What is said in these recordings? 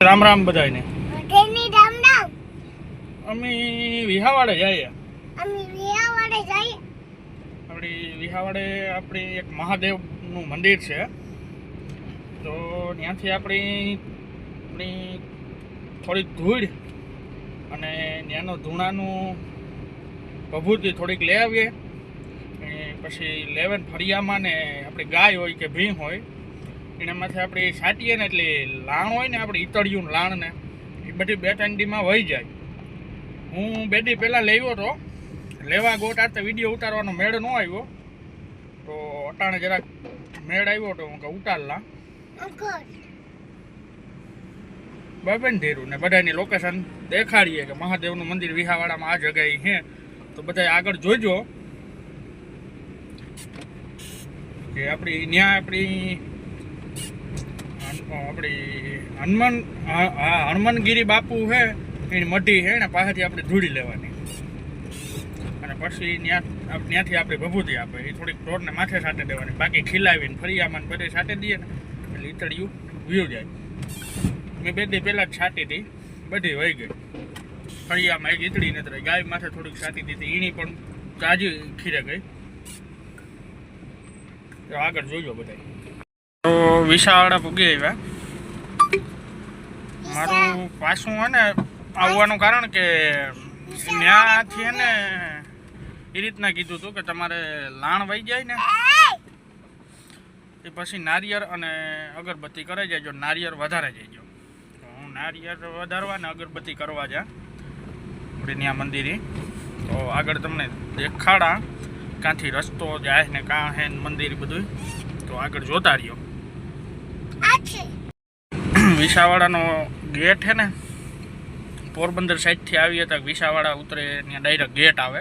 રામ રામ બધાને. રામ રામ. અમે વિહાવાડે જઈએ. આપણી વિહાવાડે આપણી એક મહાદેવનું મંદિર છે, તો ત્યાંથી આપણી થોડીક ધૂળ અને ત્યાંનો ધૂણાનું પ્રભુતિ થોડીક લઈ આવીએ. પછી લેવન ફળિયામાં ને આપણી ગાય હોય કે ભીં હોય એનામાંથી આપણે છાંટીએ ને એટલે લાણ હોય ને આપણે ઈતળિયું લાણ ને એ બધી 2-3 દીમાં વહી જાય. હું 2 દી પહેલાં લેવો હતો, લેવા ગોટા તો વિડીયો ઉતારવાનો મેળ ન આવ્યો, તો અટાણે જરાક મેળ આવ્યો હતો. હું કે ઉતારલા બાબન ધીરું ને બધાની લોકેશન દેખાડીએ કે મહાદેવનું મંદિર વિહાવાડામાં આ જગ્યાએ છે, તો બધા આગળ જોજો કે આપણી હનુમાનગીરી બાપુ છે એની મઢી છે ને પાસેથી આપણે ધૂળી લેવાની અને પછી ત્યાંથી આપણે ભભૂતિ આપે એ થોડીક ઢોરને માથે સાટે દેવાની. બાકી ખીલાવીને ફરિયામાં બધે સાટે દઈએ ને એટલે ઈતળિયું વ્યૂ જાય. મેં 2 દી પહેલાં જ છાંટી હતી, બધી વહી ગઈ. ફળિયામાં એક ઈતળી નથી રહી, ગાય માથે થોડીક છાંટી દીધી, એની પણ તાજી ખીરે ગઈ. તો આગળ જોજો બધા. તો વિશાવાડા પૂગી આવ્યા. મારું પાછું હે ને આવવાનું કારણ કે ત્યાંથી હે ને એ રીતના કીધું હતું કે તમારે લાણ વહી જાય ને એ પછી નારિયેળ અને અગરબત્તી કરાઈ જાય, નારિયેળ વધારે જઈજો. હું નારિયેળ વધારવા ને અગરબત્તી કરવા જા ત્યાં મંદિરે. તો આગળ તમને દેખાડા ક્યાંથી રસ્તો જાય ને કાં હે મંદિર બધું, તો આગળ જોતા રહ્યો. વિસાવાડાનો ગેટ છે ને પોરબંદર સાઈડથી આવીએ તો વિસાવાડા ઉતરે ત્યાં ડાયરેક્ટ ગેટ આવે.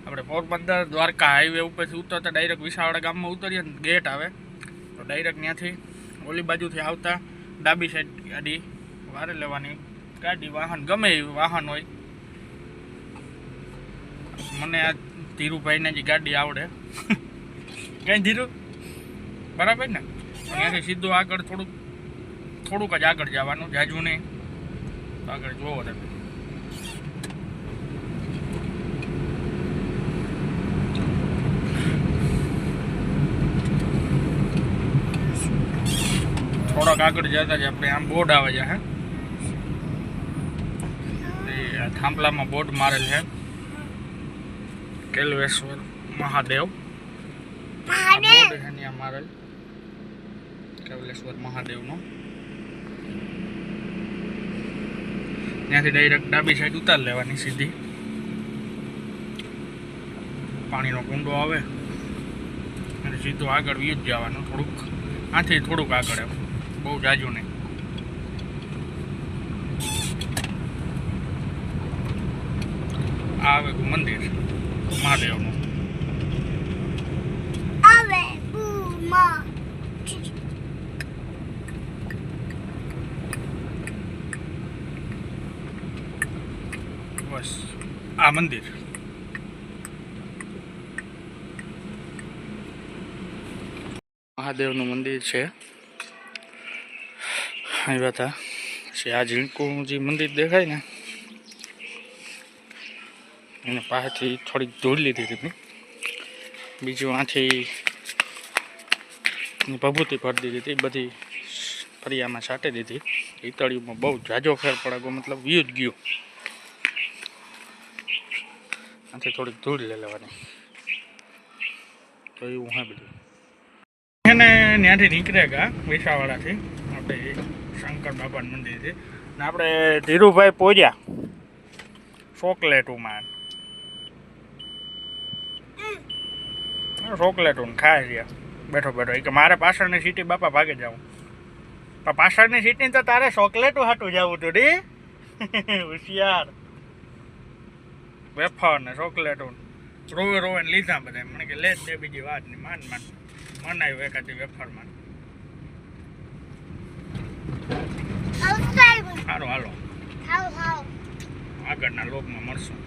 આપણે પોરબંદર દ્વારકા હાઈવે ઉપરથી ઉતરતા ડાયરેક્ટ વિસાવાડા ગામમાં ઉતરીએ ને ગેટ આવે, તો ડાયરેક્ટ ત્યાંથી ઓલી બાજુથી આવતા ડાબી સાઈડ ગાડી વારે લેવાની. ગાડી વાહન ગમે એ વાહન હોય. મને આ ધીરુભાઈને જે ગાડી આવડે કઈ ધીરુ બરાબર ને, ત્યાંથી સીધું આગળ થોડુંક જ આગળ જવાનું, જાજુ નહીં. આગળ જોવો તમે. થોડાક આગળ જતા જ આપણે આમ બોર્ડ આવે છે, હે એ થાંભલામાં બોર્ડ મારેલ છે, કેલવેશ્વર મહાદેવ બોર્ડ છે ત્યાં મારેલ, કેવલેશ્વર મહાદેવનો. ત્યાંથી ડાયરેક્ટ ડાબી સાઈડ ઉતાર લેવાની સીધી. પાણીનો કુંડો આવે અને સીધું આગળ વ્યૂ જ જવાનું. આથી થોડુંક આગળ એમ, બહુ જાજુ નહીં. આ આવે મંદિર મહાદેવનું. બસ આ મંદિર. મહાદેવનું મંદિર છે આવ્યા હતા. પછી આ ઝીણકું જે મંદિર દેખાય ને એને પાસેથી થોડીક ધૂળ લીધી હતી. બીજું આથી ભભૂતિ ભરી દીધી હતી, બધી ફરિયામાં છાંટી દીધી. ઈતળીમાં બહુ જાજો ફેર પડે ગયો, મતલબ વ્યૂ જ ગયું. આથી થોડીક ધૂળ લઈ લેવાની. તો એવું હે બધું. એને ત્યાંથી નીકળે ગયા વિસાવાડાથી આપણે શંકર બાપાનું મંદિરથી ને આપણે ધીરુભાઈ પહોંચ્યા ચોકલેટુમાં. ચોકલેટું ખાય છે બેઠો કે મારે પાછળની સીટી બાપા ભાગે જાઉં. પણ પાછળની સીટી તો તારે ચોકલેટું હાટું જવું હતું રે હોશિયાર. વેફર ને ચોકલેટું રોવે ને લીધા બધા. મને કે લે દે બીજી વાત નહીં, માન મનાયું એકાદી વેફરમાં. સારું હાલો આગળના લોકમાં મળશું.